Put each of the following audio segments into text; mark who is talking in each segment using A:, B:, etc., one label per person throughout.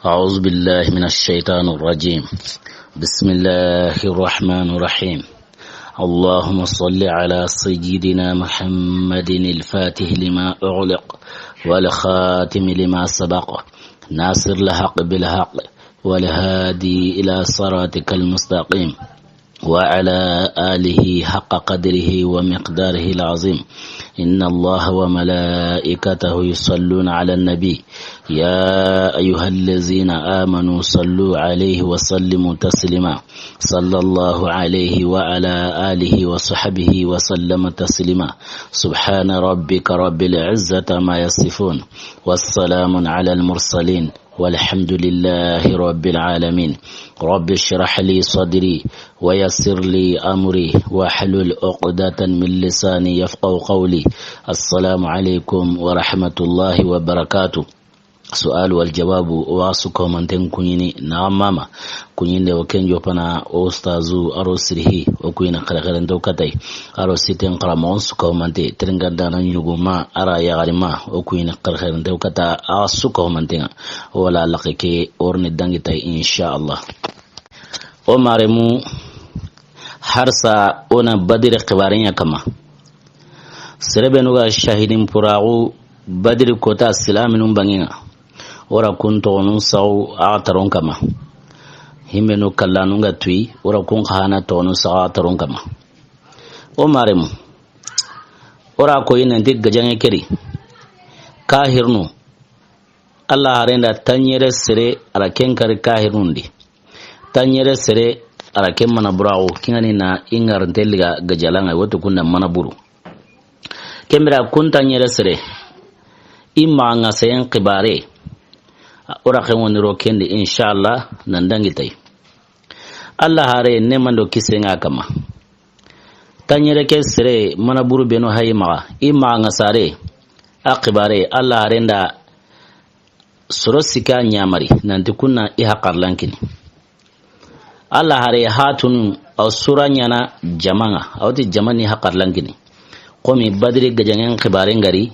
A: أعوذ بالله من الشيطان الرجيم. بسم الله الرحمن الرحيم. اللهم صل على سيدنا محمد الفاتح لما أغلق والخاتم لما سبق ناصر الحق بالحق والهادي إلى صراطك المستقيم وعلى آله حق قدره ومقداره العظيم. إن الله وملائكته يصلون على النبي يا أيها الذين آمنوا صلوا عليه وسلموا تسليما. صلى الله عليه وعلى آله وصحبه وسلم تسليما. سبحان ربك رب العزة ما يصفون والسلام على المرسلين والحمد لله رب العالمين. رب اشرح لي صدري ويسر لي أمري واحلل عقدة من لساني يفقهوا قولي. السلام عليكم ورحمة الله وبركاته. سؤال والجواب واسكم من تنكوني نعم ماما كوني وكن جوبنا أستاذو أروسره وكوين خلقان دوكتاي أروسيتين قرامون سكم من ترنغدانا يغوما أرا يغارما وكوين خلقان دوكتا أسكم من تنغ ولا لقيكي أورن الدنجتاي إن شاء الله. ومارمو حرسا أنا بدر قبارين كما سربنوغا شاهدين براغو بدر كوتا سلامنون بانينا ora kun tonun saw ataron kama himenu kallanunga tui ora kun khana tonun saw ataron kama o maremu ora ko ina dig gajange keri kahirnu Allah harenda tanyere sere ara kenkar kahirnundi tanyere sere ara kemmana burawo kingani na ingar ntelga gajalanga woto kunna manaburu kemira kun tanyere sere imma nga sayen qibare ora khawon ro kende inshallah nan dangitay Allah hare ne mando kisenga kama tanyere ke sere mana buru beno hayma imma nga sare aqibare Allah hare nda surosika nyamari nan tukunna ihaqar lankini Allah hare hatun aw suranya na jamanga awti jamani haqar lankini qomi badri gajangen qibare ngari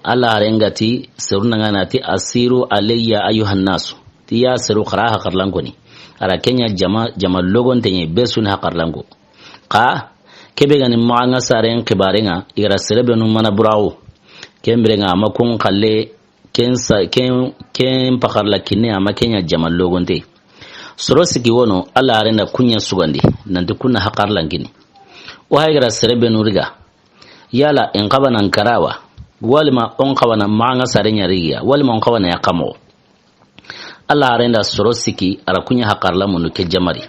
A: Allah rengati seruna nganati asiru alayya ayuhan nasu tiya seru kharaha qarlangoni ara kenya jama logon tenye besun haqarlango qa kebe ganin muanga saren kibarenga igara serebe no mana burawo kembrenga makun qalle ken pakarla kinne ama kenya jama logon te sorosiki wono Allah renda kunya sugandi nanti kunna haqarlangini o haygara serebe no riga yala en qabanan karawa walima on kawana manga sarenya riya walima on kawana yakamo Allah arenda sorosiki arakunya hakarla munu ke jamari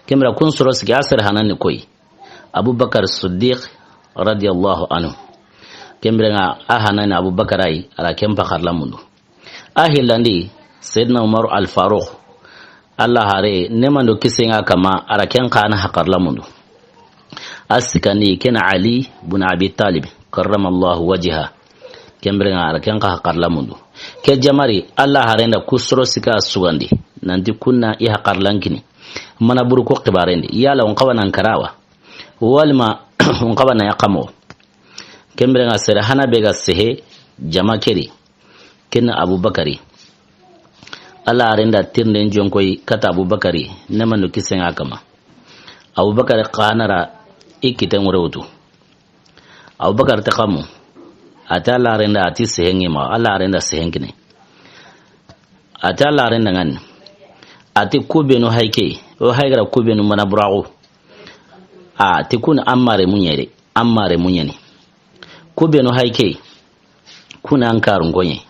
A: kemra kun sorosiki asar hanani koy Abubakar Siddiq radiyallahu anhu kemra nga ahanani Abubakar ay ara kempa kharla munu ahilandi Sayyidina Umar al-Faruq Allah hare nemando kisenga kama ara ken kana hakarla munu asikani ken Ali ibn Abi Talib karrama Allah wajha kembrenga araken ka hakarla mundu ke jamari Allah harenda kusro sika sugandi nanti kunna i hakarlankini mana buru ko qibarendi yala on qawana karawa walma on qawana yaqamo kembrenga sere hana bega sehe jama keri kenna Abubakari Allah harenda tirnden jonkoy kata Abubakari nemanu kisenga kama Abubakar qanara ikiten rewtu Abubakar taqamu ata Allah renda ati sehengi ma Allah renda sehengine ata Allah renda ngan ati kubenu haike o haigara kubenu mana burago ati kun amare munyene kubenu haike kuna ankaru ngonye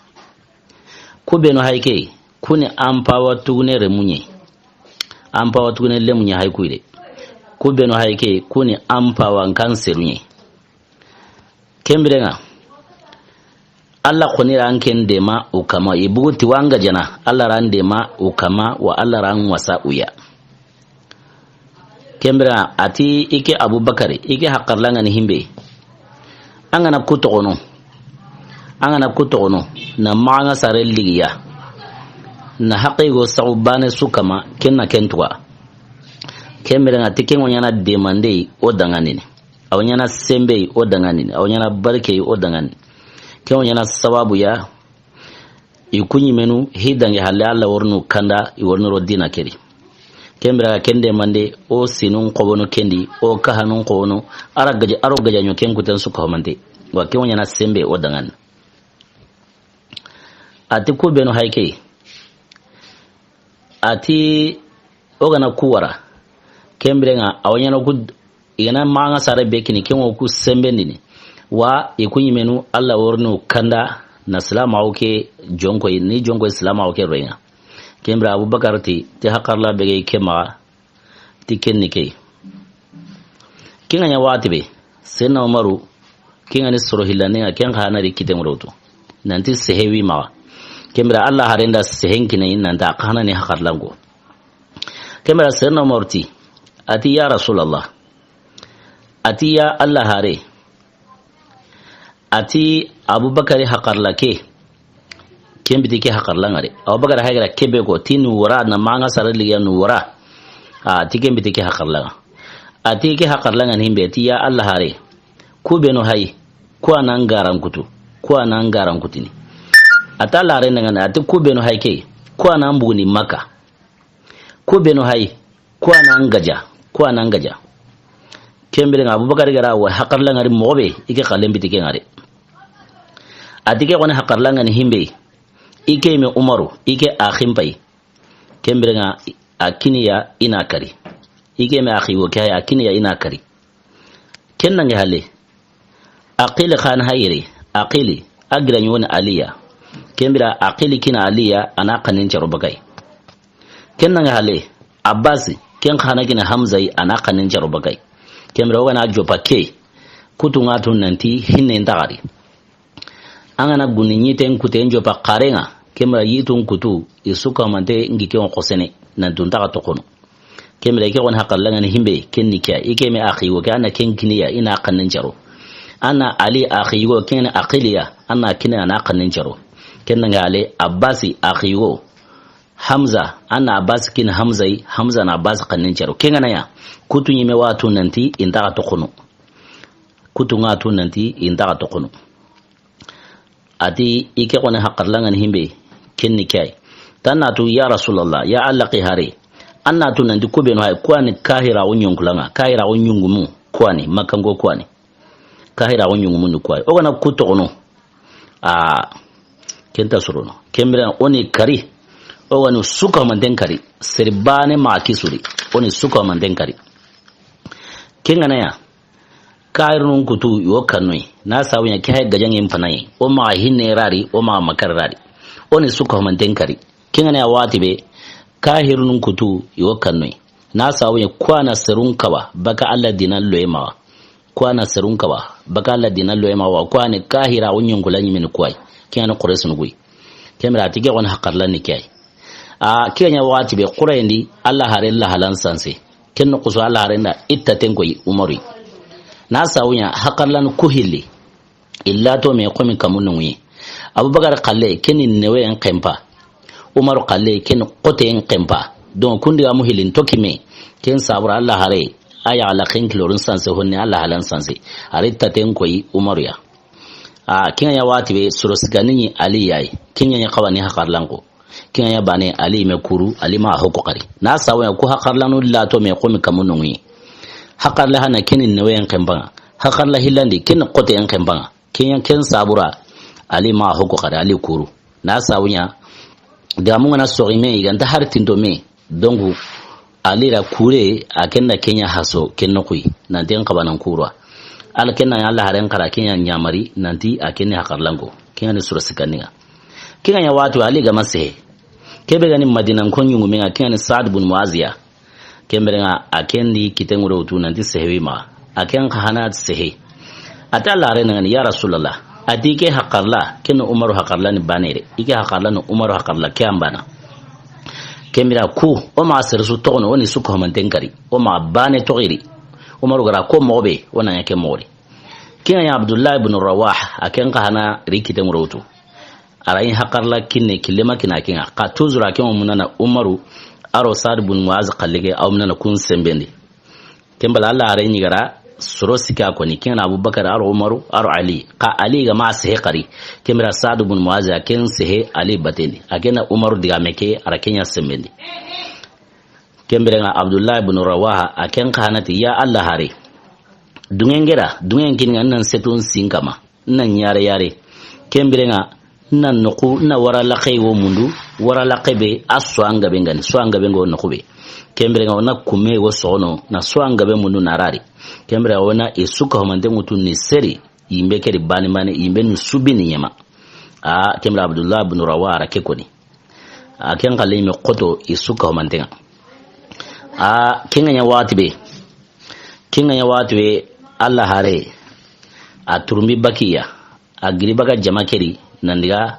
A: kubenu haike kuni ampawa tugunere munye ampawa tugunere munye haikuire kubenu haike kuni ampawa nkanserunye kembrenga Allah khonira anken dema ukama ibuti wanga jana Allah ran dema ukama wa Allah ran wasa uya kembrenga ati ike Abubakar ike hakarlanga ni himbe angana kutono na manga sarelliya na haqigo saubane sukama kenna kentwa kembrenga tiken wonyana demande odanganini awanyana sembe odanganini awanyana barke odanganini kewon yana sababu ya ikunyi menu hidange halle Allah warnu kanda i warnu rodina kedi kembra kende mande o sinun qobono kendi o kahanun qobono aro gaja nyo ken kutan suka mande wa ke wonya na sembe o dangan ati ku beno haike ati ogana kuwara kembra nga awanya no ku ina manga sare bekini kenwo ku sembe nini wa ikunyi menu Allah warnu kanda na salama auke jonko ni jonko salama auke roinga kembra Abubakar ti hakarla bege kema ti kenni ke kinga nya watibe senna Umaru kinga ni soro hilane ken khana ri kite muroto nanti sehewi ma kembra Allah harenda sehenki ne nanta khana ni hakarlango kembra senna Umaru ti ati ya Rasulullah ati ya Allah hare ati Abubakar hakarla ke kembiti ke hakarlangare Abubakar hagira kebe ko tinu wara na manga sarali ya nuwara ati kembiti ke hakarlanga ati ke hakarlanga himbe ti ya Allah hare ku beno hay ku anan garan kutini ata lare ngana ati ku beno hay ke ku anan buguni maka ku beno hay ku anan gaja kembere Abubakar gara wa hakarlangare mobe ike kalembiti ke ngare ati ke wona hakarlanga himbe ike me Umaru ike akhim pai kembere nga akiniya ina kari ike me akhiwo kaya akiniya ina kari kenna nge hale aqil khan hayri aqili agra nyone aliya kembira aqili kina aliya ana kanin charo bagai kenna nge hale Abbasi ken khana kina Hamzai ana kanin charo bagai kembira wana jopa ke kutunga tunanti hinne ndagari angana guninyi ten kutenjo pa qarenga kemra yitun kutu isuka mante ngike on khosene nan tun daga tokono kemra ke on hakalla ngani himbe kenni kya ikeme akhi wo kana ken kiniya ina kannin jaro ana ali akhi wo ken aqiliya ana kina ana kannin jaro kenna ngale Abbasi akhi wo Hamza ana Abbas kin Hamza na Abbas kannin jaro kengana ya kutu nyime watu nanti indaga tokono kutu ngatu nanti indaga tokono ati ike kone hakarlangan himbe kenni kai tanatu ya Rasulullah ya Allah qihari annatu nan dikube no hay kwani kahira wonyongulanga kahira wonyungumu kwani makango kwani kahira wonyungumu ni kwai ogana kuto ono kenta surono kembra oni kari ogani suka manden kari serbane ma kisuri oni suka manden kari kengana ya kairun kutu yo kanoi na sawunya kai gajan yin fanai o ma hinne rari o ma makar rari oni suka manden kari kengana ya watibe kahirun kutu yo kanoi na sawunya kwana serun kawa baka Allah dinan loyemawa kwana serun kawa baka Allah dinan loyemawa kwane kahira wonyon kulanyi min kwai kengana quraysun gui kemra tige on hakarlan ni kai kenya watibe qurayndi Allah harilla halan sanse kenno kuso Allah harenda ittaten koy umari na sawunya hakarlan kuhili illa to me komi kamun wi Abubakar qalle kenin newe en qempa Umar qalle ken qote en qempa don kundi amu hilin tokime ken sabura Allah hare aya ala ken klorun sanse honni Allah halan sanse aritta ten koy Umar ya ken ya watibe surosganini Ali yayi ken ya qawani hakarlan ko ken ya bane Ali me kuru Ali ma hoko qari na sawunya ku hakarlanu la to me komi kamun wi hakarla hana kenin newe en qempa hakarla hilandi ken qote en qempa ken sabura Ali ma hoko qari Ali kuru na sawunya da mun na sorime iganta har tindo me dongu alira kure akenna Kenya haso kenno kui nanti en kabanan kurwa al kenna Allah haren kara Kenya nyamari nanti akenni hakarlango Kenya ni sura sikaniga Kenya ya watu ali ga mase kebe gani Madina konyu ngumenga Kenya ni Saad bin Muaziya kemberenga akendi kitenguro utu nanti sehewima aken khana sehe atalla haren ya Rasulullah adike hakarla kenu Umaru hakarla ni banere ike hakarla no Umaru hakarla kyambana kemira ku o ma sirsu tono woni suko mantenkari o ma bane togiri Umaru gara ko mobe wona yake mori kinya ya Abdullah ibn Rawah aken kana rikite murutu arayin hakarla kinne kilema kina kinga ka tuzura ken munana Umaru aro Saad ibn Muaz qallige aw munana kun sembende kembala Allah arayin gara suro sika ko ni ken abubakar ar umaru ar ali ka ali ga ma sehe qari kemra sa'd ibn muaz ken sehe ali bateli akena umaru diga meke ara kenya semendi kembere abdullah ibn rawaha aken kanati ya allah hare dungen kin nan setun sinkama nan yare kembere nan nuku na wara laqay wo mundu wara laqabe aswanga bengani swanga bengo nokube kembere na kume wo sono na swanga be mundu narari kembere ona isuka homande mutu ni seri yimbe keri bani yimbe nu subini nyama kembere abdullah ibn rawaha rakekoni aken kalime qoto isuka homande kinga nya wati be Allah hare a turumbi bakiya a giribaga jamakeri nandiga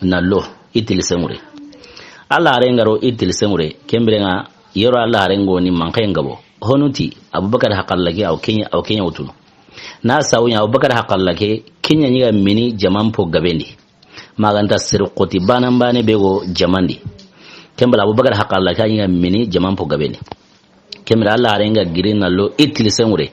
A: nallo itil semure Allah hare ngaro itil semure kembrenga yero Allah hare ngoni mankai ngabo honuti abubakar hakallake au kenya utuno na sawunya abubakar hakallake kenya nyiga mini jamampo gabendi maganta sirqoti banambane bego jamandi kembra abubakar hakallake nyiga mini jamampo gabendi kembra Allah hare nga girin nallo itil semure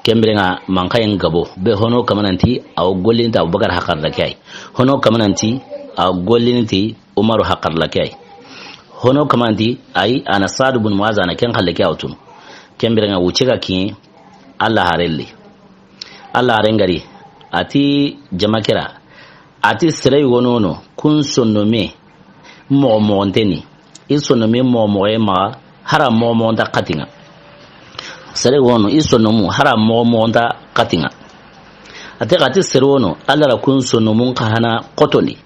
A: kembrenga mankai ngabo be hono kamananti aw gollinta abubakar hakallake hono kamananti aw gollinti umaru hakallake hono kamanti ai ana sa'd ibn muaz ana ken khallake awtun kembrenga wucega kin Allah harelle Allah harengari ati jamakira ati sirey wonono kun sonnome mo nteni isonnome mo ma haram mo nda katinga sirey wono isonnomu haram mo nda katinga ati sirey wono Allah ra kun sonnomun kahana qotoni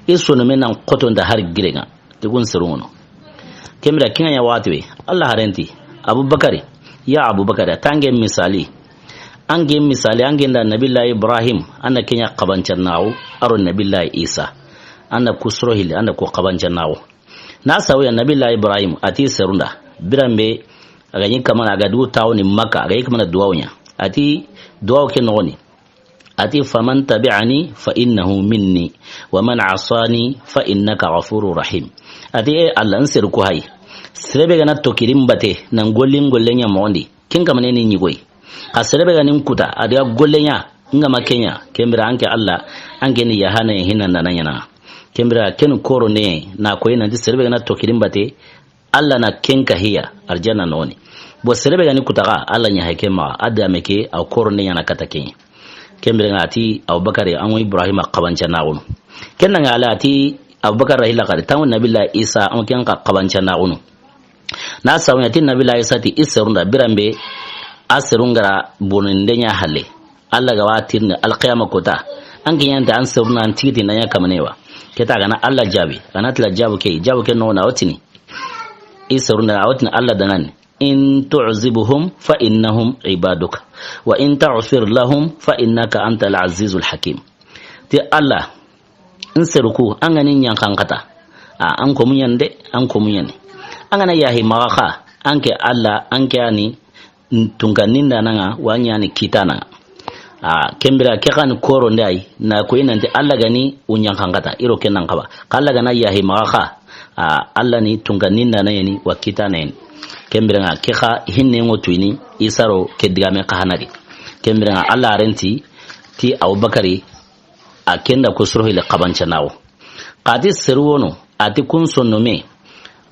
A: isonnome nan qotonda har girenga te kun sirey wono kembra kinga ya watwe Allah harenti abubakari ya abubakar tange misali ange da nabillahi ibrahim anna kenya qabancan nawo aro nabillahi isa anna kusrohil anna ko qabancan nawo na sawiya nabillahi ibrahim ati serunda birambe aganyi kamana aga du tawni makka aga kamana duwawnya ati duwaw ke noni ati faman tabi'ani fa innahu minni wa man asani fa innaka ghafurur rahim ati Allah ansir ko hay serebe gana tokirim bate nan gollenya mondi kinga manene ni goy ka serebe ganin kuta adiya gollenya nga makenya kembira anke Allah anke ni yahana hinan nan yana kembira ken koro ne na koyi nan serebe gana tokirim bate Allah na kenka hiya arjana noni bo serebe ganin kuta ga Allah nya hakema adda meke a koro ne yana kata kenye kembira ngati Abubakar an Ibrahim qabanca naunu kenna ngala ati Abubakar rahila qad tawu nabillahi Isa an kenka qabanca naunu na sawnyati nabillahi sati isrunda birambe asrungara bonindenya halle Allah ga watirna alqiyama kota an ginyanta an siruna antiti nanya kamanewa keta gana Allah jabi kana tla jabu ke no na watini isrunda awtin Allah danan in tu'zibuhum fa innahum ibaduk wa in ta'fir lahum fa innaka antal azizul hakim ti Allah in sirku an ganin yankan kata an ko munyan angana yahi magaka anke Allah anke ani tunganinda nanga wanya ni kitana kembira kekan koro ndai na ko inante Allah gani unyan kangata iro kenan kaba kala gana yahi magaka Allah ni tunganinda na yani wa kitana yani kembira nga keka hinne ngotuini isaro kedigame kahanari kembira nga Allah renti ti Abubakari akenda kusruhi le qabancha nawo qadi sirwono ati kun sonnome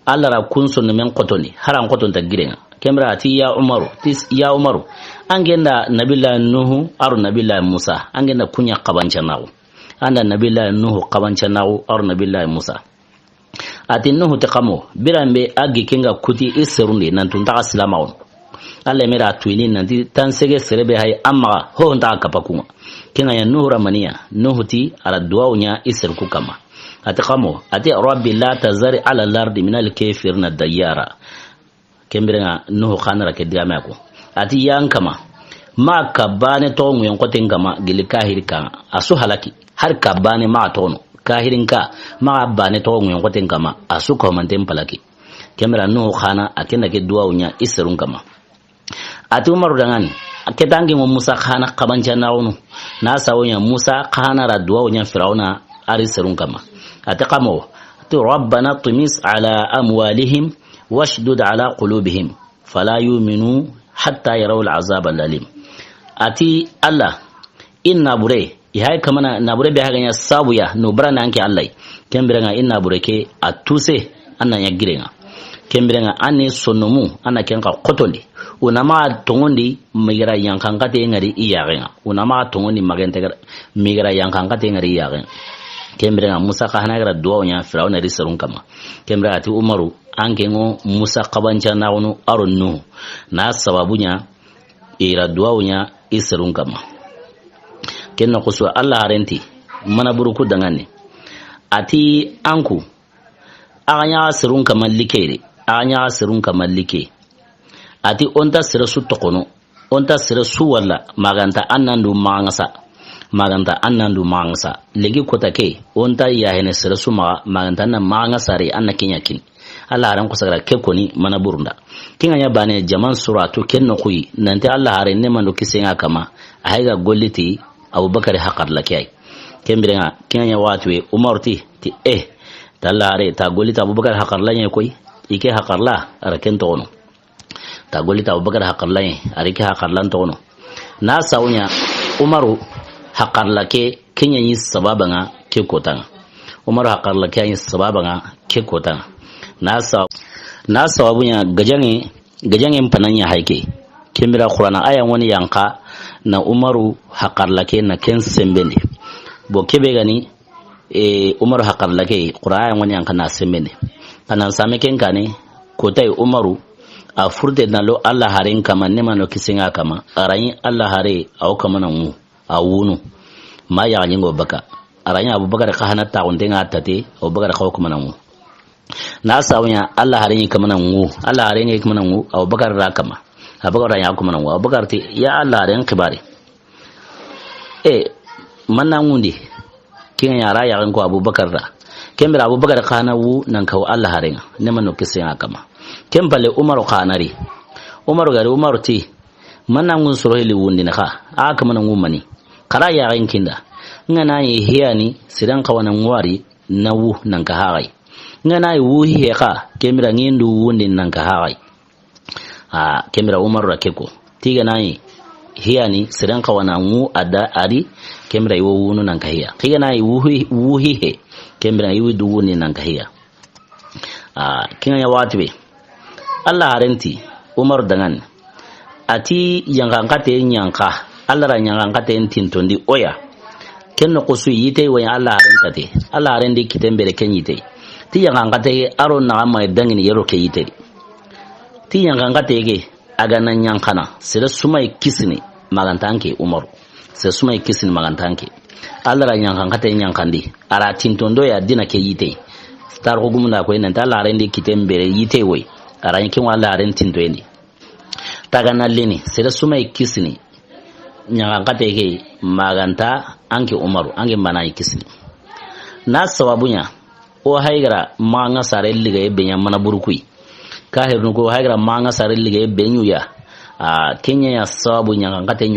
A: Allah ra kun sunna men qotoni haran qoton ta girenga kemra ati ya umaru angenda nabillahi nuhu aru nabillahi musa angenda kunya qabanca nawo anda nabillahi nuhu qabanca nawo aru nabillahi musa ati nuhu taqamo birambe agi kenga kuti isrundi nan tun ta islamawo Allah mera tuini nan tan sege serebe hay amma ho nda kapakuma kenga ya nuhu ramaniya nuhu ti ala duwanya isirku kama ataqamo ati rabbi la tazari ala al-ardi min al-kafirina dayyara kembiranga nuhu khanara ke diamako ati yankama ma kabane to nguyen koten kama gili kahirka asu halaki har kabane ma tono kahirinka ma bane to nguyen koten kama asu ko mantem palaki kembira nuhu khana akenda ke duwa unya isrun kama ati umaru dangani aketangi mo musa khana kabanja naunu na sawonya musa khana ra duwa unya firauna ari sirun kama ataqamo tu rabbana tumis ala amwalihim washdud ala qulubihim fala yu'minu hatta yaraw al'azab alalim ati Allah inna bure ya kamana na bure be haganya sabuya no brana anke Allah kembirenga inna bure ke atuse anna ya girenga kembirenga ane sonomu ana kenka kotondi unama tongondi migra yankangate ngari iyarenga unama tongondi magentega migra yankangate ngari iyarenga kembirenga Musa ka hanagra duwa nya Firauna risarun kama kembirenga ati Umaru angengo Musa kabancha na wono aronu na sababunya ira duwa nya isarun kama kenno kuswa Allah harenti mana buruku dangane ati anku anya sirun kama likere anya sirun kama like ati onta sira su tokono onta sira su wala maganta annandu mangasa legi kotake onta ya hene sira su maganta na mangasa re annakin yakin Allah haran kusagara kekoni mana burunda kinga nya bane jaman suratu kenno kuyi nanti Allah hare ne mando kisenga kama aiga golliti Abubakar haqar lakay kembirenga kinga nya watwe Umarti ti talare ta golita Abubakar haqar lanye koy ike haqar la araken tono ta golita Abubakar haqar lanye arike haqar lan tono na saunya Umaru haqar lake kinya yi sababanga ke kotanga Umaru haqar lake yi sababanga ke kotanga na sawabunya gajange pananya haike kembira Qur'ana ayan wani yanka na Umaru haqar lake na ken sembende bo kebe gani Umaru haqar lake Qur'an wani yanka na sembende kanan same ken kane kotai Umaru a furde na lo Allah haren kama nema no kisinga kama arayin Allah hare au kama na mu a wunu ma ya nyingo baka arayin Abubakar ka hanata undenga tate Abubakar ka kuma na mu na sawnya Allah haren kama na mu Allah haren kama na mu Abubakar ra kama Abubakar ya kuma na mu Abubakar ti ya Allah haren kibari manna ngundi kin yara ya ko Abubakar ra kembira Abubakar kana wu nan kawo Allah haren nema no kisinga kama kembale Umaru kanari Umaru gari Umaru ti manna ngun suro hili wundi naka aka mana ngumani kara ya rankinda ngana yi hiyani sidan kawana ngwari nawu nan ka hagai ngana yi wuhi heka kemira ngindu wundi nan ka hagai kemira Umaru rakeko tiga nayi hiyani sidan kawana ngu ada ari kemira iwo wunu nan ka hiya tiga nayi wuhi he kemira iwo du wundi nan ka hiya kinga ya watwe Allah harenti Umar dangan ati yangankate nyanka Allah ra yangankate tintondi oya kenno kusu yite wa Allah harentate Allah harendi kitembere kenyite ti yangankate aro na ma dangini yero ke yite ti yangankate ge aga nan nyankana sira sumai kisini magantanke Umar sira sumai kisini magantanke Allah ra yangankate nyankandi ara tintondo ya dina ke yite tar ko gumna ko nan Allah harendi kitembere yite woi aran kin wala aren tindoeni taga nallini sira sumai kisni nyanga kate ke maganta anke Umaru ange manai kisni na sababunya o haigara manga sare liga e benya mana burukui ka hernu ko haigara manga sare liga e benyu ya kenya ya sababu nyanga kate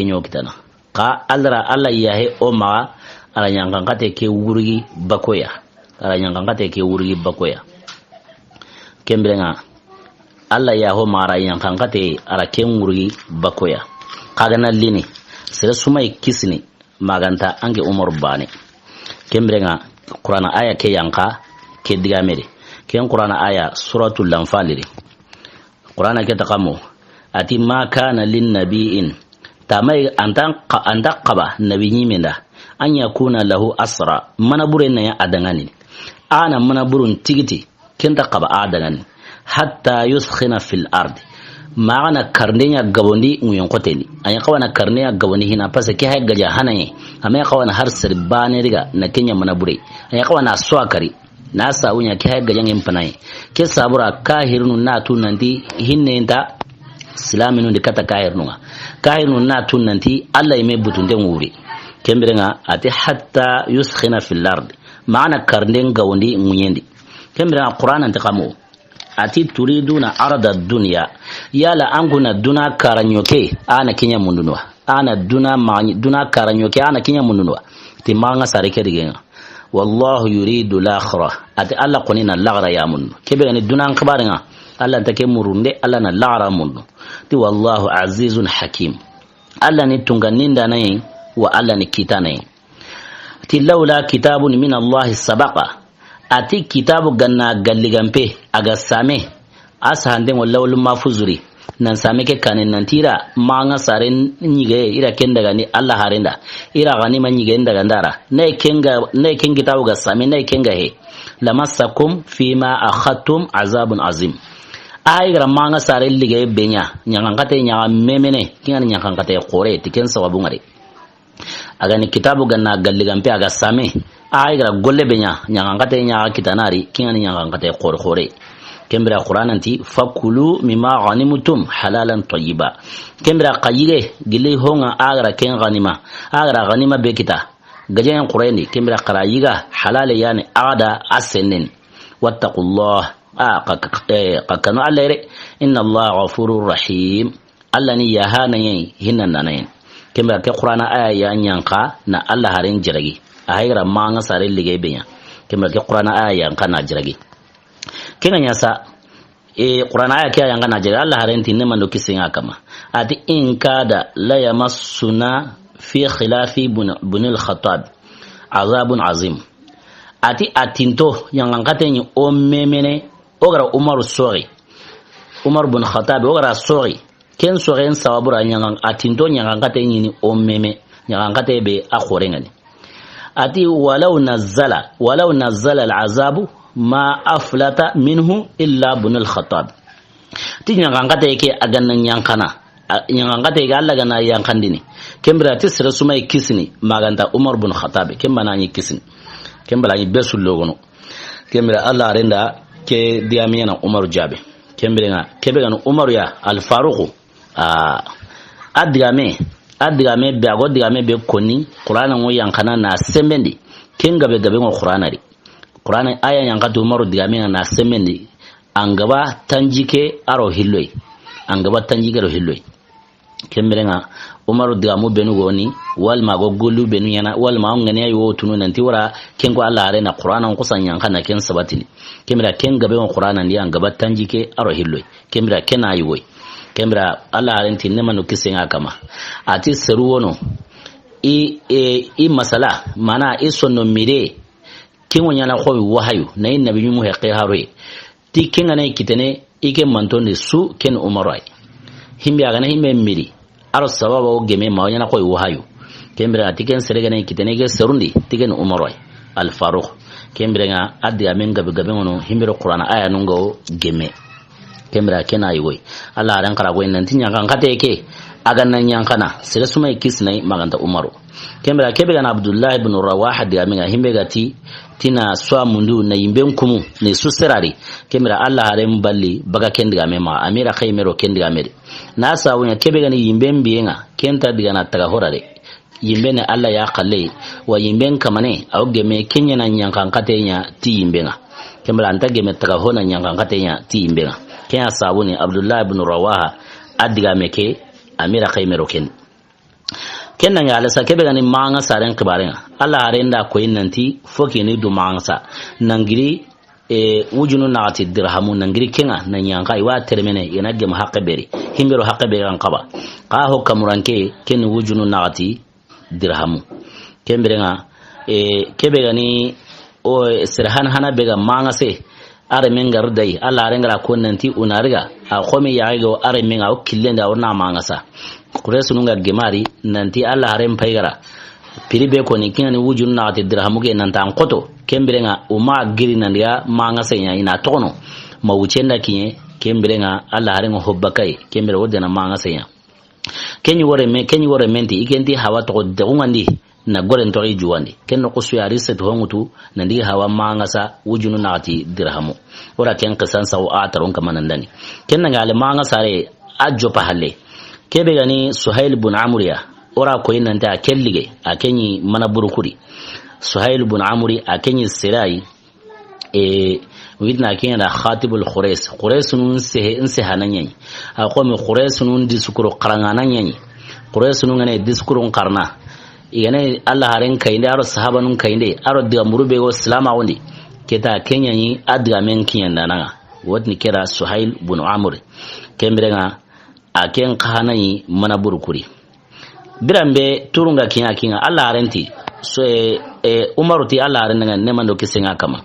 A: nyokitana ka Allah ya he o ma ala nyanga kate ke wurgi bakoya kembirenga Allah ya ho mara yankankate ara kengurgi bakoya kagana lini sira sumai kisni maganta ange Umar bane kembirenga Qur'ana aya ke yanka ke digamere ken Qur'ana aya suratul anfal Qur'ana ke taqammu ati ma kana lin nabiin tamai andaqaba nabiyyi minda an yakuna lahu asra manaburen ya adangani ana manaburun tigiti kenta qaba adagan hatta yuskhina fil ard maana karnenya gabondi nguyon koteni anya kawana karnenya gabondi hina pasa ke hay gaja hanaye ame kawana har sirbane riga na kenya manabure anya kawana swakari na sawunya ke hay gaja ngem panaye ke sabura kahirnu na tunanti hinnenta islaminu dikata kahirnu na tunanti Allah yime butunde nguri kembirenga ati hatta yuskhina fil ard maana karnden gabondi nguyendi kembira Qur'an antaqamu ati turiduna arada dunya yala anguna duna karanyoke ana kinya mundunwa ana duna karanyoke ana kinya mundunwa timanga sareke digenga wallahu yuridu al-akhirah ati Allah qonina laghra ya mun kebe ni duna kabaringa Allah take murunde Allah na lara mundu ti wallahu azizun hakim Allah ni tunganinda nayi wa Allah ni kitanayi ti laula kitabun min Allah sabaqa ati kitabu ganna galligampe aga same asahande wallawul mafuzuri nan same ke kanin nan tira manga saren nyige ira kenda gani Allah harenda ira gani man nyige ndaga ndara nay ken kitabu ga same nay kenga he lamassakum fima akhadtum azabun azim ay gara manga saren lige benya nyangangate nya memene kinga nyangangate qore tiken sababu ngare aga ni kitabu ganna galligampe aga same ay gara golle benya nyangangate nya kitanari kinga nyangangate qore kembra Qur'an anti fakulu mimma ghanimtum halalan tayyiba kembra qayire gile honga agra ken ghanima be kita gajen Qur'ani kembra qarayiga halale yani ada asenen wattaqullah qakanu alayre inna Allah ghafurur rahim allani yahana yin hinan nanayin kembra ke Qur'ana aya yanka na Allah harin jiragi ayira manga sare lige benya kembra ke Qur'ana aya yanka na jiragi kina nyasa Qur'an aya kya yanga najira Allah harenti ne mando kisinga kama ati in kada la yamassuna fi khilafi bunil khatab azabun azim ati atinto yanga ngatenyi o memene ogara Umar bin Khattab ogara sori ken sori en sawabura yanga atinto yanga ngatenyi ni o meme yanga ngatebe akhorengani ati walau nazzala al-azabu ma aflata minhu illa bunul khattab tinya ngangata yake agannan yankana nyangangata yake Allah gana yankandini kembra tisra sumay kisni maganta Umar bin Khattab kembana ni kisni kembra ni besul logono kembra Allah renda ke diamina Umar jabe kembra kebega Umar ya al Faruq adigame be agodigame be koni Qur'an ngo yankana na sembendi kenga be gabe ngo Qur'anari Qur'an aya yang katu Umaru digame na semendi angaba tanjike aro hilloi kemberenga Umaru digamu benu goni wal mago golu benu yana wal ma ngane ayo tunu nanti wara kengo Allah are na Qur'an ko san yanka na ken sabatini kemira ken gabe on Qur'an ndi angaba tanjike aro hilloi kemira ken ayi woi kemira Allah are tinne manu kisenga kama ati seruwono i masala mana isonno mire kin wanyana ko wahayu na yin nabi mu haqqi harwe ti kin ana kitene ike mantonde su ken umarai himbe aga na himbe miri aro sababa o geme ma wanyana ko wahayu kembra tiken serega na kitene ge serundi tiken umarai al faruq kembra nga addi amen gabe ngono himbe Qur'an aya nungo geme kembra kena yiwoi Allah ran kara go nan tinya kan kate ke aga nan yankana sira sumai kisnai maganta umaru kembra kebe gan Abdullah ibn Rawah di amen himbe gati tina swa mundu na yimben kumu ne su serari kemira Allah haren balli baga kendiga mema amira khaymero kendiga mere na sawunya kebe gani yimben biyenga kenta diga na taga horare yimben Allah ya kalle wa yimben kamane awge me kenya na nyankan katenya ti yimbenga kemira anta geme taga hona nyankan katenya ti yimbenga kenya sawuni Abdullah ibn Rawaha adiga meke amira khaymero kenna nga alasa kebe gani manga saren kibarenga Allah arenda ko innanti foki ni du manga nangiri wujunu naati dirhamu nangiri kenga na nyanka iwa termene ina gem haqqaberi himbero haqqaberi an qaba qa ho kamuranke ken wujunu naati dirhamu kemberenga kebe gani o sirhan hana bega manga se are mengar dai Allah arengara ko nanti unariga a khomi yaigo are menga o killenda ona manga sa kuresu nunga gemari nanti Allah harem paigara piribe ko ni kinani wujun na ati dirhamu ge nanta ankoto kembirenga uma giri nandiya manga senya ina tono mawuchenda kinye kembirenga Allah harengo hobbakai kembere wodena manga senya kenyi wore menti ikenti hawa to degungandi na goren to juwandi kenno kusu ya riset hongutu nandi hawa manga sa wujunu na ati dirhamu ora ken kasan sa wa ataron kamanandani kenna ngale manga sare ajjo pahalle kebe gani Suhail bin Amriya ora ko inanta kellige akenyi mana burukuri Suhail bin Amri akenyi sirai widna kenya khatibul Quraysh nun se hananyi akomi Quraysh nun diskuro qarangananyi Quraysh nun ngane diskuro qarna igane Allah haren kainde aro sahaba nun kainde aro diga murube go islama wondi keta kenya yi adga men kiyan dana wotni kera Suhail bin Amr kembrenga aken khanai mana burkuri birambe turunga kinga Allah renti so Umaru ti Allah renga nemando kisenga kama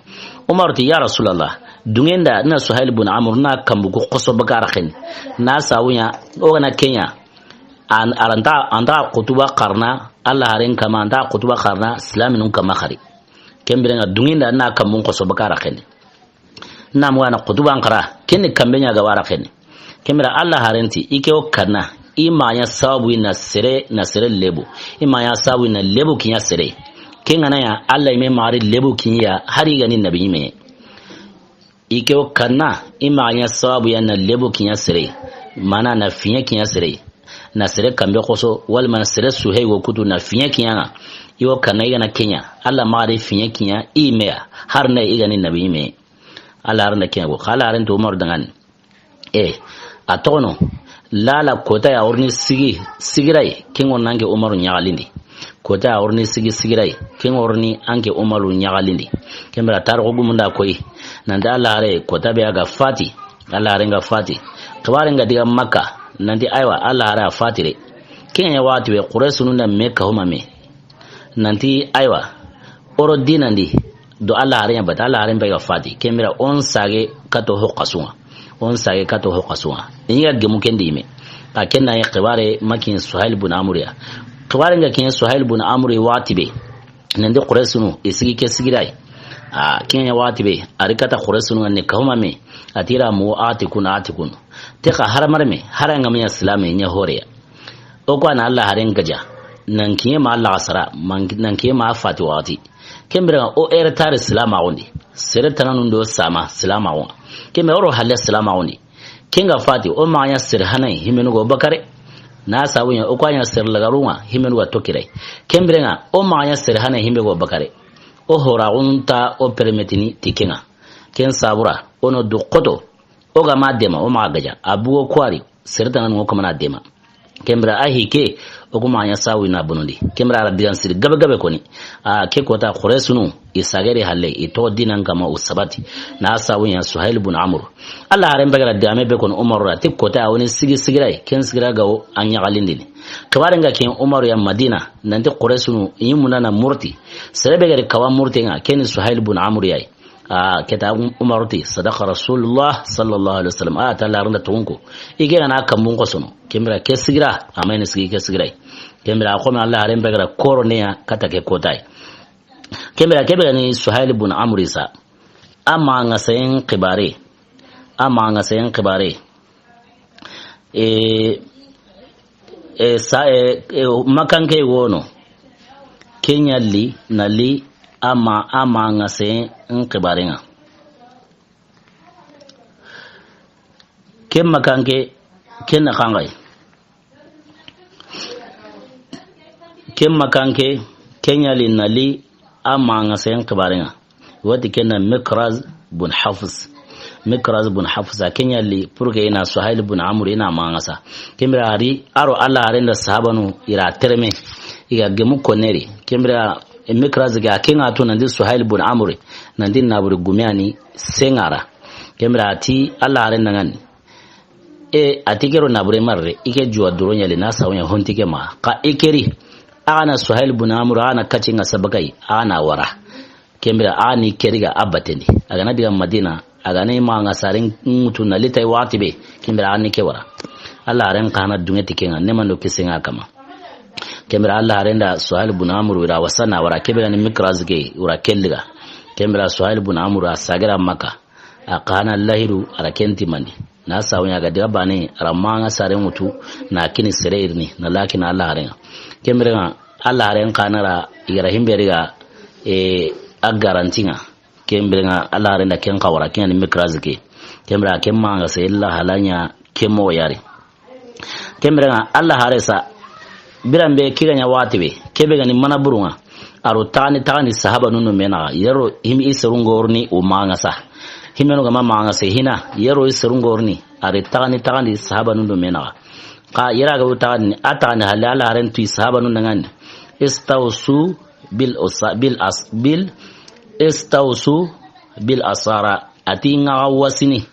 A: Umaru ti ya Rasulullah dungenda na Suhail bin Amr na kambugo qoso bagara khen na sawunya ogana Kenya an aranta anda kutuba qarna Allah ren kama anda kutuba qarna islaminun kama khari kembrenga dungenda na kambun qoso bagara khen na mwana kutuba ankara ken kambenya ga wara khen kembra Allah harenti ike okana imanya sabu na sere lebu imanya sabu na lebu kinya sere kengana ya Allah ime mari lebu kinya hari gani nabi me ike okana imanya sabu ya na lebu kinya sere mana na finya kinya sere na sere kambe koso wal man sere suhei wo kutu na finya kinya iwo kana yana Kenya Allah mari finya kinya ime har na igani nabi me Allah har na kinya ko khala harenti Umar dangan atono lala kota ya orni sigirai king onange Umaru nyagalindi kota ya orni sigirai king orni ange Umaru nyagalindi kembra tar ko gumunda koyi nanda Allah are kota be aga fati Allah are nga fati kabare nga diga Makka nandi aiwa Allah are fatire king ya wati be Quraysh na Mekka homa me nanti aiwa oro dinandi do Allah are bata Allah are be ga fati kembra on sage kato hoqasuma on sage kato hoqasuma inga gemu kendi me ka kenna ya qibare makin Suhail bin Amr ya qibare nga kin Suhail bin Amr watibe nende Quraysunu isigi ke sigirai kenya watibe arikata Quraysunu ne kahuma me atira mu atikun te ka haramar me haranga me islami nya hore o ko na Allah haren gaja nan kiye ma Allah asara nan kiye ma fati wati kembra o tar islama wondi sere tananun do sama islama won kembe oro halle islama wondi kinga fati o ma ya sir hanai himenu go bakare na sawunya o kwanya sir lagaruma himenu wa tokire kembrenga o ma ya sir hanai himbe go bakare o hora unta o permetini tikinga ken sabura ono do qoto o ga madema o ma gaja abugo kwari sir tanan go kuma na dema kembra ahike o kuma ya sawina bunundi kembra arabiyan sir gabe koni ke kota Quraysunu isagere halle ito dinan kama usabati na sawunya Suhail bin Amr Allah haren bagara dame be kon Umar ratib kota woni sigirai ken sigira gawo anya galindini kabarenga ken Umar ya Madina nanti Quraysunu yimuna na murti serebe gari kawa murti nga ken Suhail bin Amr yayi keta Umarti sadaqa Rasulullah sallallahu alaihi wasallam ta'ala randa tunku igena na kambun kosono kembra ke sigira amaine sigi ke sigirai kembra ko Allah haren bagara koroneya kata ke kotai kembra kebe ni Suhail bin Amr isa amma nga sayin qibare makanke wono kenyali nali ama nga sayin qibare nga kem makanke ken kangai kem makanke kenyali nali ama nga sayin qibare nga wati kenna Mikraz bin Hafs kenya li purke ina Suhail bin Amr ina mangasa kembra ari aro Allah arenda sahabanu ira terme iga gemu koneri kembra Mikraz ga kenga to nandi Suhail bin Amr nandi nabur gumiani sengara kembra ati Allah arenda ngani atikero nabure marre ike juwa duronya le na sawnya hontike ma ka ikeri ana Suhail bin Amr ana kacinga sabakai ana wara kembra ani keriga abateni agana diga Madina agane ma nga sarin mutu na litai watibe kembra ani kewara Allah ren kana dungeti kenga nemando kisenga kama kembra Allah renda Suhail bin Amr wira wasana wara kebra ni Mikraz ge wara kelliga kembra Suhail bin Amr asagara Makka akana lahiru arakenti mandi na sawnya ga diga bane ramma nga sarin mutu na kini sereirni na lakin Allah ren kembra Allah ren kana ra igrahim beriga a garantinga kembrenga Allah renda ken kawara ken Mikraz ke kembra kemma nga se Allah halanya kemo yare kembrenga Allah haresa birambe kiganya watibe kebega ni manaburunga aro tani sahaba nunu mena yero himi isrungorni o manga sa himeno ga manga se hina yero isrungorni are tani sahaba nunu mena ka yera ga tani atani halala harentu sahaba nunu ngani istawsu bil asara ati nga wasini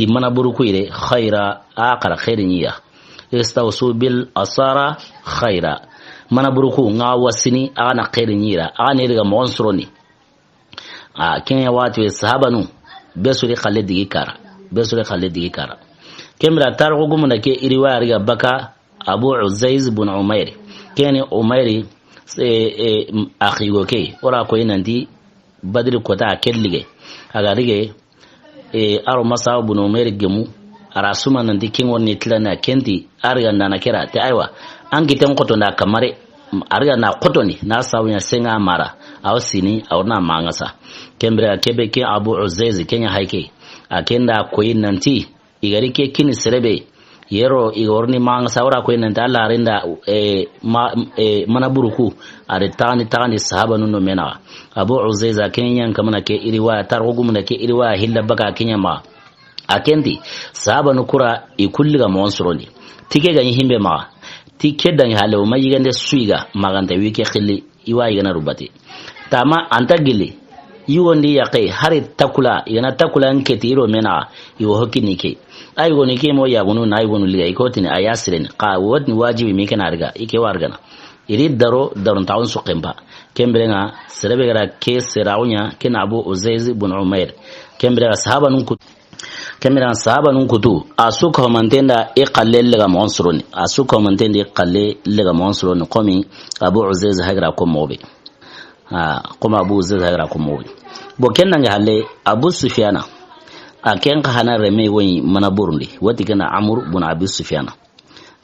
A: ti mana buruku ire khaira aqara khairin ya istawsu bil asara khaira mana buruku nga wasini ana khairin yira ana riga monsroni kenya watu sahabanu besuri khalle digi kara kemra targo gumuna ke iriwa riga baka abu uzaiz bin umair kene umairi akhigo ke ora ko inanti badri kota kellige aga rige aro masa bin umair gemu arasuma nanti kingo ni tlana kenti arga nana kera te aiwa an gitan koto na kamare arga na koto ni na sawnya senga mara awsini awna mangasa kembra kebe ke abu uzaiz kenya haike akenda koyi nanti igari ke kini serebe yero igorni mangasa ora koyi nanti Allah rinda mana buruku are tani sahaba nuno mena abu uzaiz kenya kamana ke iriwa tarugum na ke iriwa hilla baka kenya ma akendi sahaba nukura ikulliga monsuroni tike ganyi himbe ma tike dan halo mayigande suiga maganta wike khili iwa igana rubati tama antagili yugondi yaqe hari takula yana takula nketi iro mena iwo hokini ke ay goni ke mo ya gonu nay gonu liga ikotini ayasiren qa wodni wajibi mi kana riga ike wargana iri daro tawon suqemba kembrenga serebe gara ke serawnya kena abu uzaiz bin umair kembrenga sahaba nun kutu asuka mantenda iqalle lega monsuroni asuka mantenda iqalle lega monsuroni komi abu uzaiz hagra ko mobe kuma abu uzaiz hagra ko mobe bo kenna halle abu sufyana aken ka hana reme woni mana burundi wati kana amr bin abu sufyana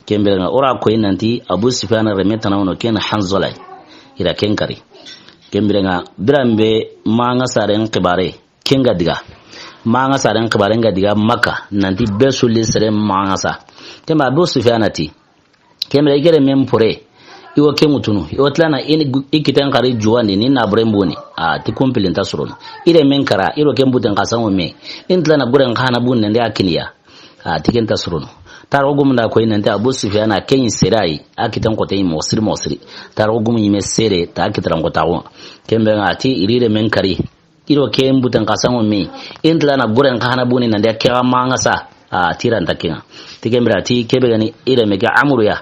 A: kembere nga ora ko inanti abu sufyana reme tanawono ken hanzala ira ken kari kembere nga birambe manga saren qibare kenga diga manga saren qibare nga diga makka nanti besuli sere manga sa kemba abu sufyana ti kembere gere mempure iwo kemutunu iwo tlana ikitan kari juwandi ni na bremboni ti kompilin tasron ire menkara iro kembuten kasanwo me intlana guren khana bunne nda akiniya tiken tasron taro gumna ko inanta abu sufyana kenyi serai akitan ko tayi mosiri taro gum yime sere ta akitran ko tawo kembe ngati irire menkari iro kembuten kasanwo me intlana guren khana bunne nda kira mangasa tiran takinga tikembra ti kebe gani ire mega amuru ya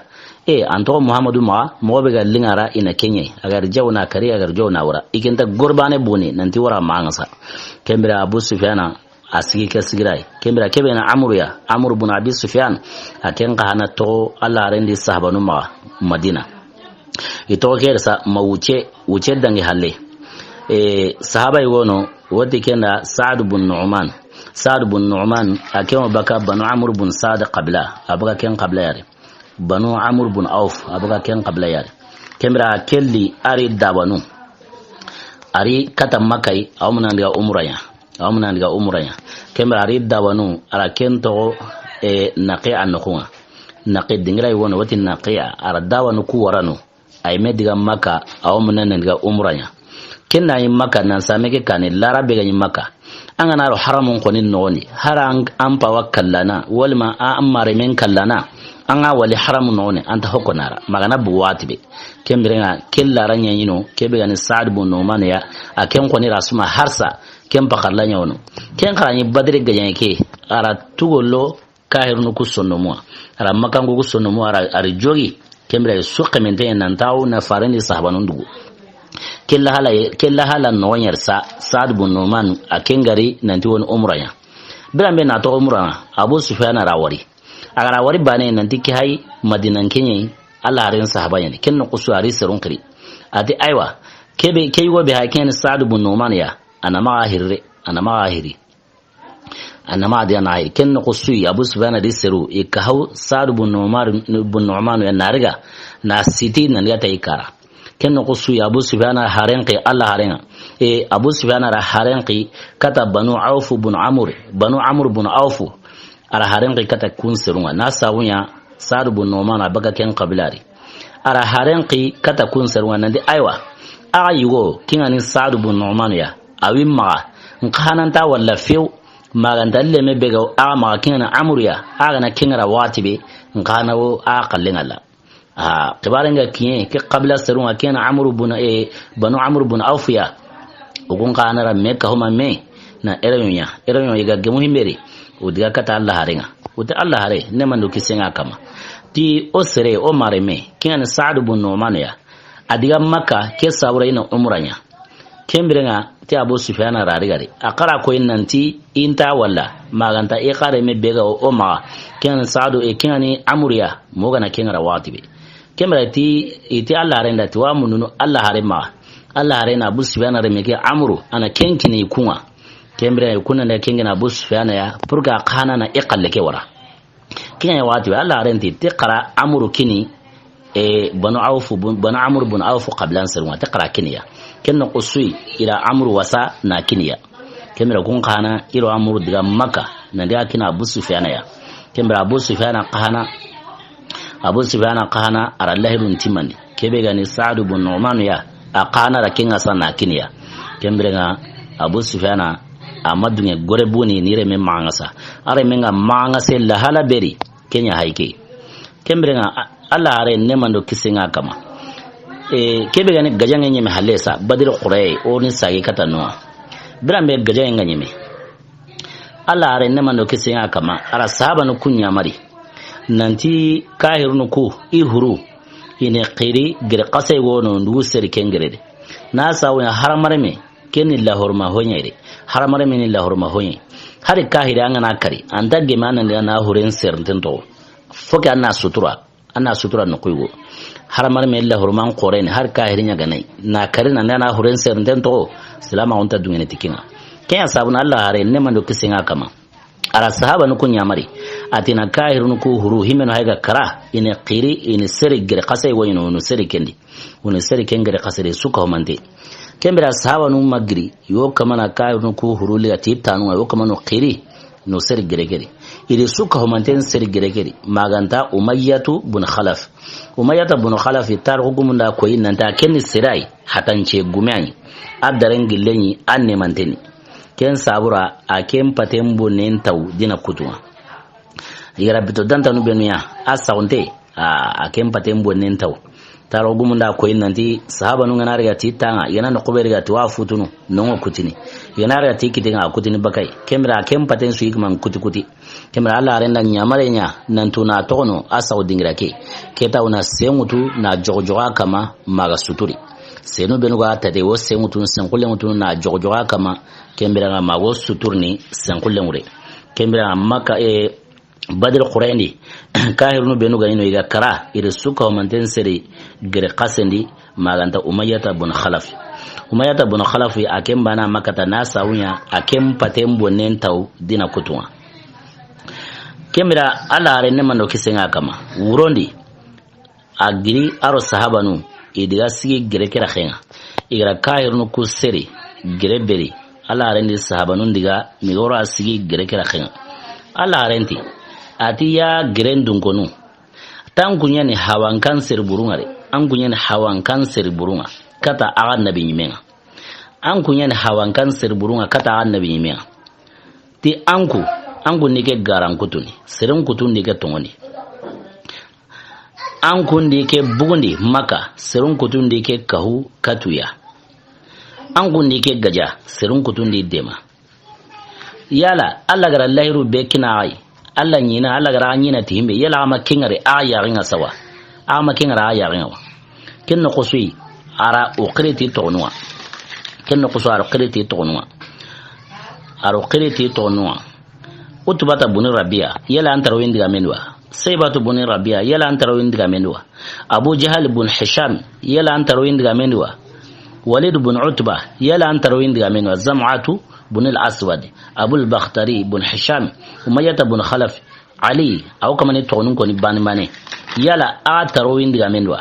A: anto muhammadu ma mobe ga lingara ina kenye agar jawna kari agar jawna wara ikenta gorbane boni nanti wara mangasa kembra abu sufyana asigi kasigirai kembra kebena amru bin abi sufyan aken hana to Allah rendi sahabanu ma madina ito kersa wuce dangi halle sahaba yono wodi kenda sa'd bin nu'man aken baka banu amr bin sa'd qabla abuka ken qabla yare banu amr bin auf abuka ken qabla yare kembra kelli ari dabanu ari kata makai awmuna ndiga umraya kembra ari dabanu ara kento naqi annuqa naqi dingira wono wati naqi ara dabanu ku waranu ay mediga maka awmuna ndiga umraya kenna yi maka nan sameke kane larabe ga yi maka an gana ro haramun konin noni harang ampa wakallana walma amare men kallana anga wali haramun noni anta hokonara magana buwati be kembrenga kellara nyanyino kebe gani Sa'd bin Nu'man ya aken koni rasuma harsa ken pakallanya wono ken karani badre ganyake ara tugollo kahirnu kusonno mo ara makango kusonno mo ara jogi kembre suqe menten nan taw na farani sahabanun dugu kella hala no nyarsa Sa'd bin Nu'man akengari nanti won umranya birambe na to umrana Abu Sufyan rawari agara wari bane nanti ki hay madinan kenye Allah rin sahabanya ne kenno kusuari serun kri ati aiwa kebe kaygo be haken Sa'd bin Nu'man ya anama ahiri kenno kusui Abu Sufyan di seru ikahau Sa'd bin Nu'man ya nariga na siti nan ya taikara kenno kusui Abu Sufyan harenqi Allah harenga Abu Sufyan harenqi kata banu amr bin auf ara harenqi kata kun serunga nasawunya Sa'd bin Nu'man abaga ken qabilari ara harenqi kata kun serunga nandi aiwa ayugo kingani Sa'd bin Nu'man ya awimma nkananta walla few maganta leme bega ama kingana amru ya aga na kingara watibe nkanawo aqallingala qibarenga kiye ke qabla serunga kena banu amr bin auf ya ugun kanara meka huma me na erenyo yiga gemu himbere o diga kata Allah harenga o ta Allah hare ne man do kisenga kama ti o sere o mareme kinan Sa'd ibn Nu'man ya adiga Makka ke sabura ina umranya kembirenga ti Abu Sufyan rarigari akara ko innanti inta walla maganta e kare me bega o ma kinan Sa'd e kinani amuriya mogana kinara watibe kembra ti Allah renda ti wa mununu Allah harema Allah harena Abu Sufyan remeke amuru ana kenkini kunwa kembra kuna da kengina Abu Sufyan ya purga kana na iqallake wara kinya wati Allah renti tiqra amuru kini banu amr bun auf qablan sirwa tiqra kiniya kenno qusui ila amru wasa na kiniya kembra kun kana ilo amuru diga Makka na da kina Abu Sufyan ya kembra Abu Sufyan qahana arallahirun timani kebe gani Sa'd ibn Nu'man ya aqana da kinga sana kiniya kembra Abu Sufyan amadunye gore buni nire men mangasa are menga mangase la hala beri kenya haike kembrenga Allah are nemando kisinga kama kebe gani gajanga nyeme halesa badir quray oni sagi kata no brambe gajanga nyeme Allah are nemando kisinga kama ara sahaba no kunya mari nanti kahirnu ku ihuru ine qiri gir qasay wono ndu seri kengere na sawo haramare me kenni la horma honyere haramare min la horma honye hari kahiri angana kari anta gemana na huren serntento foke anna sutura no kuigo haramare min la horman qoren har kahiri nya ganai na kari na huren serntento salama onta dungene tikinga kenya sabuna Allah hare nemando kisinga kama ara sahaba no kunya mari atina kahirun ku huru himeno hayga kara ine qiri ine seri gere qasay wayno no seri kendi wono seri kengere qasere suka homante kembira sahaba no magri yo kamana kahirun ku huru liga titanu yo kamano qiri no seri gere ire suka homante seri gere maganta umayyatu bun khalaf tar hugumunda ko inanta kenni sirai hatance gumani adaren gillenyi anne manteni ken sabura a ken patembo nentau dina kutuma yara bito danta no benuya asaunte a ken patembo nentau taro gumunda ko innanti sahaba no ngana riga titanga yana no kuberiga tuwa futunu no kutini yana riga tikitinga kutini bakai kemra ken paten su ikman kuti kemra Allah renda nyamare nya nantuna tono asau dingirake keta una semutu na jojoga kama maga suturi seno benuga tade wo semutu senkulle mutu na jojoga kama kembira mago suturni senkulle mure kembira Makka Badr Qurayni kahirnu benuga ino iga kara ire suka manten seri gere qasendi maganta Umayyah ibn Khalaf akem bana makata nasa unya akem patembo nentau dina kutunga kembira ala are nemando kisenga kama wurondi agiri aro sahabanu idiga sigi gere kera khenga igra kahirnu ku seri gere beri ala arendi sahabanun diga migoro asigi gere kera khenga ala arenti ati ya gerendun konu tan kunya ni hawan kanser burunga re an kunya ni hawan kanser burunga kata aga nabi nyimenga an kunya ni hawan kanser burunga kata aga nabi nyimenga ti anku nike garan kutuni sirin kutun nike tongoni an kun dike bugundi Maka sirin kutun dike kahu katuya an kun dike gaja sirin kutun di dema yala Allah gara lahiru be kina ai Allah nyina Allah gara nyina timbe yala ama kingare aya ringa sawa ama kingara aya ringa wa kinno qusui ara uqriti tonwa kinno qusu ara uqriti tonwa utbata bunir Rabia yala antara windiga menwa saybatu bunir Rabia yala antara windiga menwa Abu Jahal ibn Hisham yala antara windiga menwa Walid ibn Utba yala antara windiga menwa Zam'atu بن الأسود أبو البختري بن حشام أمية بن خلف علي أو كمان يتونون كوني بان ماني يلا أتروين دعا منوا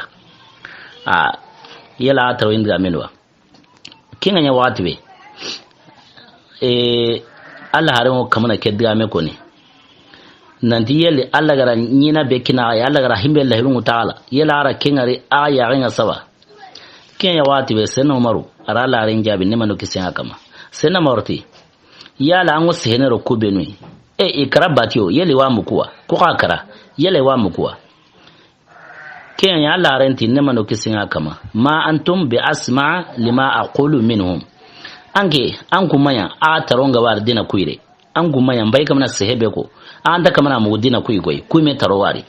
A: كينا نواتبي الله هارمو كمان كدعا مكوني nanti yelle alla gara nyina be kina ay alla gara himbe Allah subhanahu wa ta'ala yela ara kengari aya ringa sawa kenya wati be seno maru ara la rinja be nemano kisen akama sena marti yala ango sehenero kubenui ikrabatio yele wa mukua kukakara yele wa mukua kenya alla renti nemano kisen akama ma antum bi asma lima aqulu minhum anke an kumanya a taronga war dina kuire an kumanya bai kamna sehebe ko an da kamna mu dina kuyi goy kuime tarowari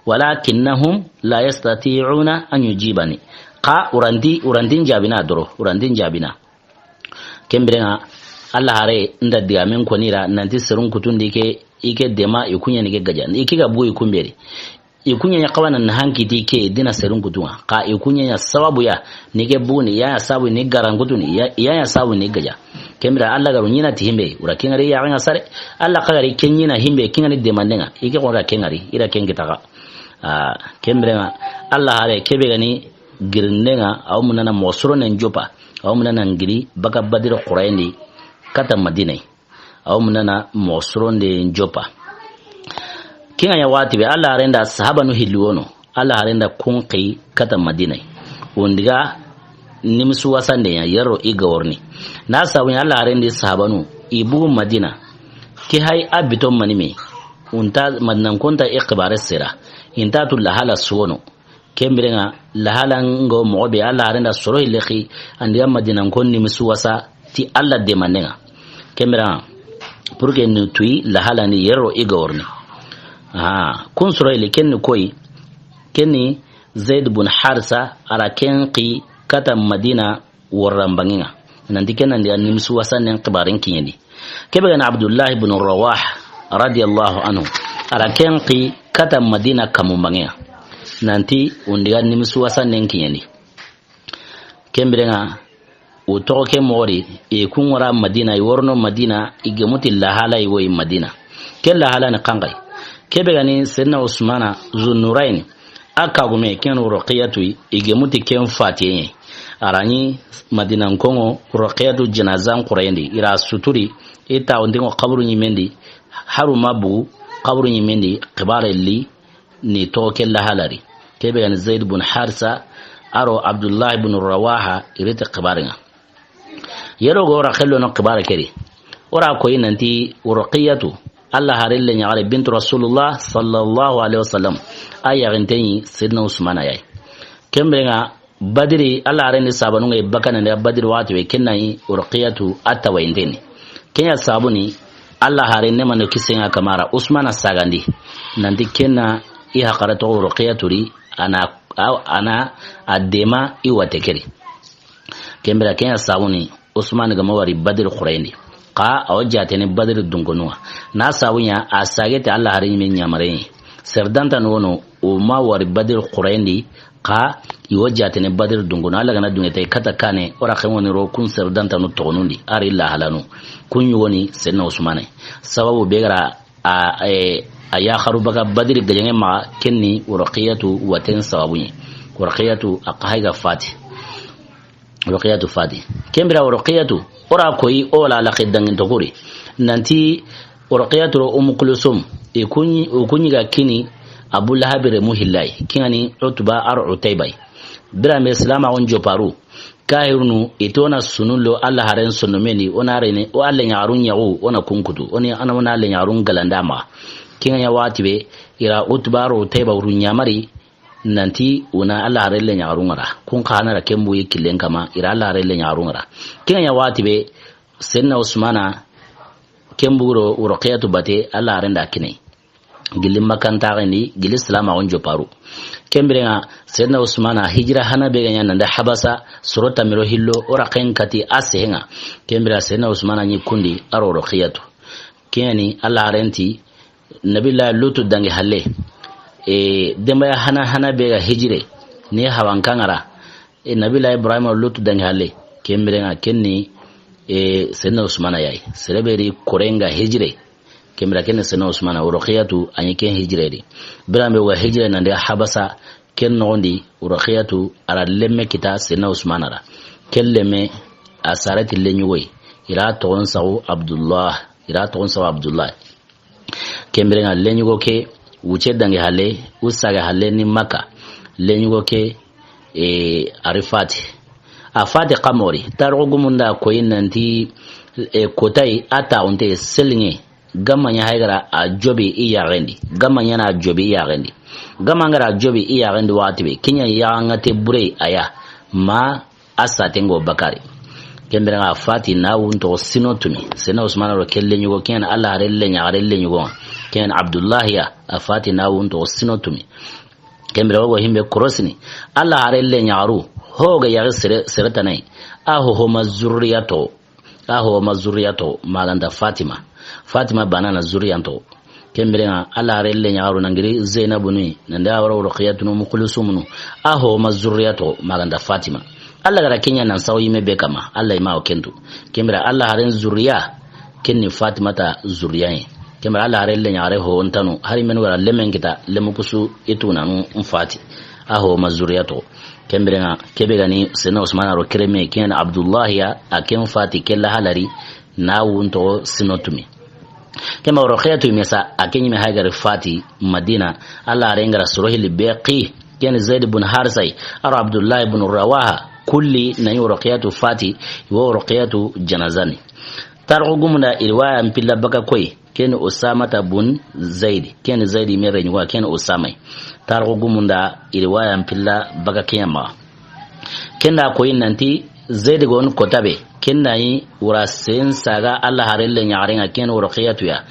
A: walakinnahum la yastati'una an yujibani ka urandin jabina doro urandin jabina kembrenga Allah hare nda diamen ko nira nanti serun kutundi ke ike dema ikunya nige gaja ikiga bu ikumbere ikunya ya kawana na hanki dike dina serun kutunga ka ikunya ya sababu ya nige buni ya sababu ni garangutuni ya sababu ni gaja kembra Allah garu nyina tihimbe ura kingari ya nga sare Allah kagari kenyina himbe kingari demandenga ike ko ra kengari ira kengitaka kembra Allah hare kebe gani girndenga aw munana mosoro nen jopa aw munana ngiri baka badiro qurayni kata madina aw munana mosoro nden jopa kinga ya wati be Allah renda sahaba no hiliwono Allah renda kunqi kata madina wondiga nimsu wasande ya yaro igawrni na sawun Allah renda sahaba no ibu madina ki hay abiton manime unta madnan kunta iqbar sira inta tul hala suwono kembrenga lahalan go mobe Allah renda soro ileki andi madina konni misu wasa ti Allah de manenga kembrenga pour que nous tui lahalan yero igorni kun soro ileken koy kenni Zaid bin Harisa ara kenqi kata Madina warambanginga nandi kenan dia nimsu wasa nen qibarin kinyedi kebega Abdullah ibn Rawah radiyallahu anhu ara kenqi kata Madina kamumbanginga nanti undiga nimsu wasa nenkiyeni kembrenga utoke mori e kunwara Madina yorno Madina igemuti lahala iwo Madina kella hala ne kangai kebega ni senna Usmana Zunurain akagume kenu ruqiyatu igemuti ken fatiye arani Madina nkongo ruqiyatu janazan qurayndi ira suturi ita ondingo qabru nyimendi haruma bu qabru nyimendi qibare li ni toke lahalari kebe yani Zaid bin Harisa aro Abdullah ibn Rawaha irete qibaringa yero go rakhelo no qibara keri ora ko inanti urqiyatu Allah harille nyaale bint Rasulullah sallallahu alaihi wasallam aya ganteni sidna Usman ayai kembenga badiri Allah harinde sabanu ngai bakana ne badiri watu we kenai urqiyatu atawa indeni kenya sabuni Allah harinde mano kisenga kamara Usman sagandi nanti kenna iha qaratu urqiyatu ri ana adema iwatekeri kembra kenya sabuni Usman ga mawari badr khurayni qa awjatene badr dungonwa na sawunya asagete Allah harin min nyamare serdanta nono o mawari badr khurayni qa iwajatene badr dungonwa Allah gana dungete kata kane ora khawoni ro kun serdanta no tonundi ari la halanu kun yoni senna Usman sababu begara aya kharubaga badri gajange ma kenni urqiyatu waten sawabuni urqiyatu aqaiga fati urqiyatu fati kembra urqiyatu ora koyi ola la khidangin tokuri nanti urqiyatu kulsum e kunyi ga kini Abu Lahab re muhillai kinani utba ar utaybai bira me islama on joparu kahirnu itona sunullo Allah haren sunumeni onarene o Allah nyarun yawo ona kunkutu oni ana wana Allah nyarun galandama kinga ya watibe ira utbaro tayba runyamari nanti una Allah harelle nyarungara kun kana ra kembu yikilen kama ira Allah harelle nyarungara kinga ya watibe senna Usmana kemburo urqiyatu bate Allah harenda kinai gilim makanta ni gil islama on joparu kembrenga senna Usmana hijra hana be ganya nanda habasa surata miro hillo ora kati asenga kembra senna Usmana ni kundi aro urqiyatu kiyani Allah harenti nabila lutu dangi halle demba hana bega hijire ni hawankangara nabila Ibrahim lutu dangi halle kembrenga kenni senna Usmana yai sereberi korenga hijire kembra kenni senna Usmana urqiyatu anyike hijire di brambe wa hijire nande habasa kenno ndi urqiyatu ara lemme kita senna Usmana ra kelleme asarati lenyuwe ira ton sawu Abdullah kembrenga lenyugo ke wuce dange hale usaga hale ni Maka lenyugo ke arifati afati qamori tarogo munda ko inanti kotai ata onte selinge gamanya haigara a jobi iya rendi gamanya na jobi iya rendi gamanga jobi iya rendi watibe kinya ya ngate bure aya ma asatengo bakari kembere fati na wunto sino tumi sena usman ro kelle nyugo ken Allah relle nyaarelle nyugo ken Abdullah ya afati na wunto sino tumi kembere wo himbe korosini Allah relle nyaaru hoga ya sere tanai aho mazuriyato malanda Fatima banana zuriyanto kembere Allah relle nyaaru nangiri Zainabu ni nanda waro ruqiyatu mukhlisumunu aho mazuriyato malanda Fatima Allah gara Kenya nan sauyi me bekama Allah ima okentu kembere Allah haren zuriya kenni Fatima ta zuriya kembere Allah haren le nyaare ho ontanu hari men wara lemen kita lemukusu ituna mfati aho mazuriyato kembere kebe gani sena Usman ro kreme ken Abdullah ya aken fati kella halari na wunto sinotumi kema ruqiyatu mesa akenyi me hagar fati Madina Allah rengara surohil beqi ken Zaid ibn Harsai ar Abdullah ibn Rawaha kulli na ruqiyatu fati wa ruqiyatu janazani tarugumna irwaya mpilla baka koy ken Usama bun Zaid ken Zaid me renywa ken Usama tarugumunda irwaya mpilla baka kiyama kenna koy nanti Zaid gon kotabe kenna yi wurasen saga Allah harelle nyarenga ken ruqiyatu ya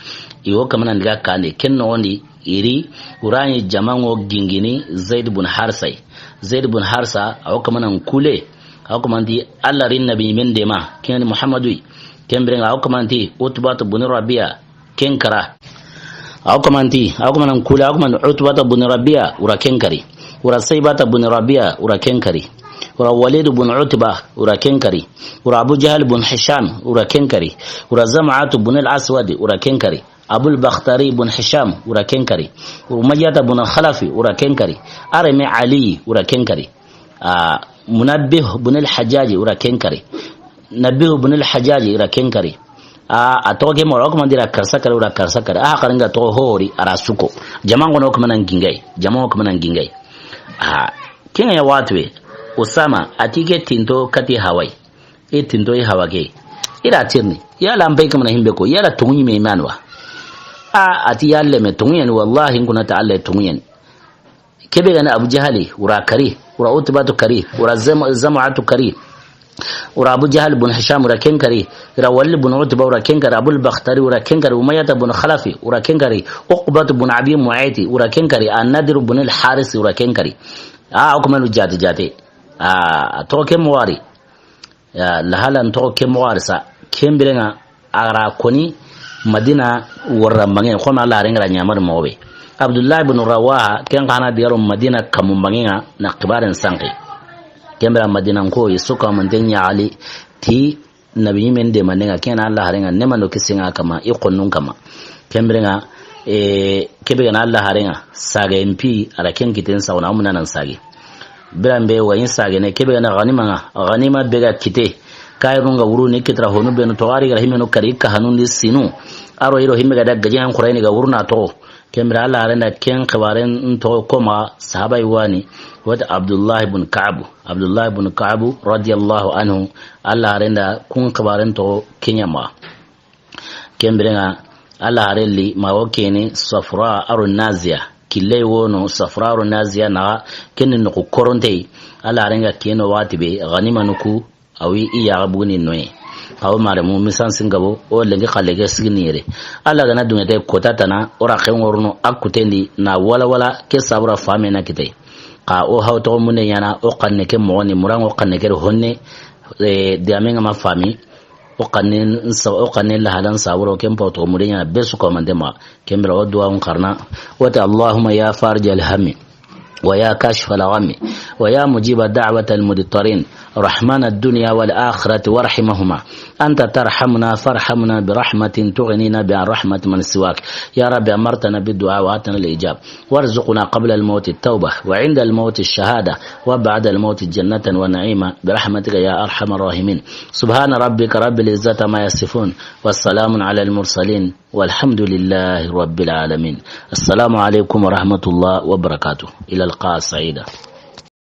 A: iwo kamana ndiga kande kenno wondi iri urani jamango gingini Zaid ibn Harsa aw kamanan kule aw kamanti Allah rin nabi men dema ken Muhammadu kembrenga aw kamanti Utbah ibn Rabi'a kenkara aw kamanan kule aw kaman Utbah ibn Rabi'a ura kenkari ura Saybah ibn Rabi'a ura kenkari ura Walid ibn Utbah ura kenkari ura Abu Jahl ibn Hisham ura kenkari ura Zam'at ibn al-Aswad ura kenkari Abul Bakhtari ibn Hisham ura kenkari Umayyah ibn Khalafi ura kenkari Arami Ali ura kenkari Munabbih ibn al-Hajjaj ura kenkari Nabih ibn al-Hajjaj ura kenkari atoke mo ko mandira karsakare ura karsakare karanga to hori arasuko jamango no ko manan gingay kinga ya watwe Usama atige tinto kati hawai tinto yi hawage ira tirni yala mbai kamana himbe ko yala tunyi me manwa ati yalle me tunyen wallahi kuna ta'alla tunyen kebe gana Abu Jahali ura kari ura Utbatu kari ura Zam'atu kari ura Abu Jahl ibn Hisham ura kenkari ura Walid ibn Utbah ura kenkari Abul Bakhtari ura kenkari Umayyah ibn Khalafi ura kenkari Uqbah ibn Abi Mu'ayth ura kenkari An-Nadir ibn al-Haris ura kenkari akumalu jate toke mwari lahalan toke mwari sa kembirenga ara koni Madina warra mangen khona la renga nyamar mobe Abdullah ibn Rawaha ken kana diyaro Madina kamun mangenga na kibaran sanqi kembra Madina ko isuka mandenya Ali ti nabi men de manenga ken Allah renga nemano kisinga kama iqonnun kama kembrenga kebe na Allah renga saga MP ala ken kiten sauna mun nan sage birambe wayin sage ne kebe na ganima bega kite kayrunga wuru ne kitra honu beno to ari gar himeno kari ka hanundi sinu aro iro himme gada gajan qurayni ga wurna to kemra Allah renda ken khibaren to koma sahabai wani wata Abdullah ibn Ka'b radiyallahu anhu Allah renda kun khibaren to kenyama kembrenga Allah relli mawokeni Safra arun Naziya kille wono Safra arun Naziya na kenin ko koronte Allah renga keno watibe ganima nuku awi iya abuni noye aw mare mu misan singabo o lengi khalege signire alla gana dungete kotatana ora khengorno akutendi na wala ke sabra fame na kite ka o hawto munne yana o kanne ke moni murango kanne ke honne de amenga ma fami o kanne la halan sabro ke mpoto mudenya besu ko mandema kembra o duwa on karna wata Allahumma ya farjal hammi ويا كاشف الغم ويا مجيب دعوة المضطرين رحمن الدنيا والآخرة وارحمهما أنت ترحمنا فارحمنا برحمة تغنينا بها رحمة من سواك يا رب أمرتنا بالدعاء وآتنا الإجاب وارزقنا قبل الموت التوبة وعند الموت الشهادة وبعد الموت جنة ونعيمة برحمتك يا أرحم الراحمين سبحان ربك رب العزة ما يصفون والسلام على المرسلين والحمد لله رب العالمين السلام عليكم ورحمة الله وبركاته إلى اللقاء السعيدة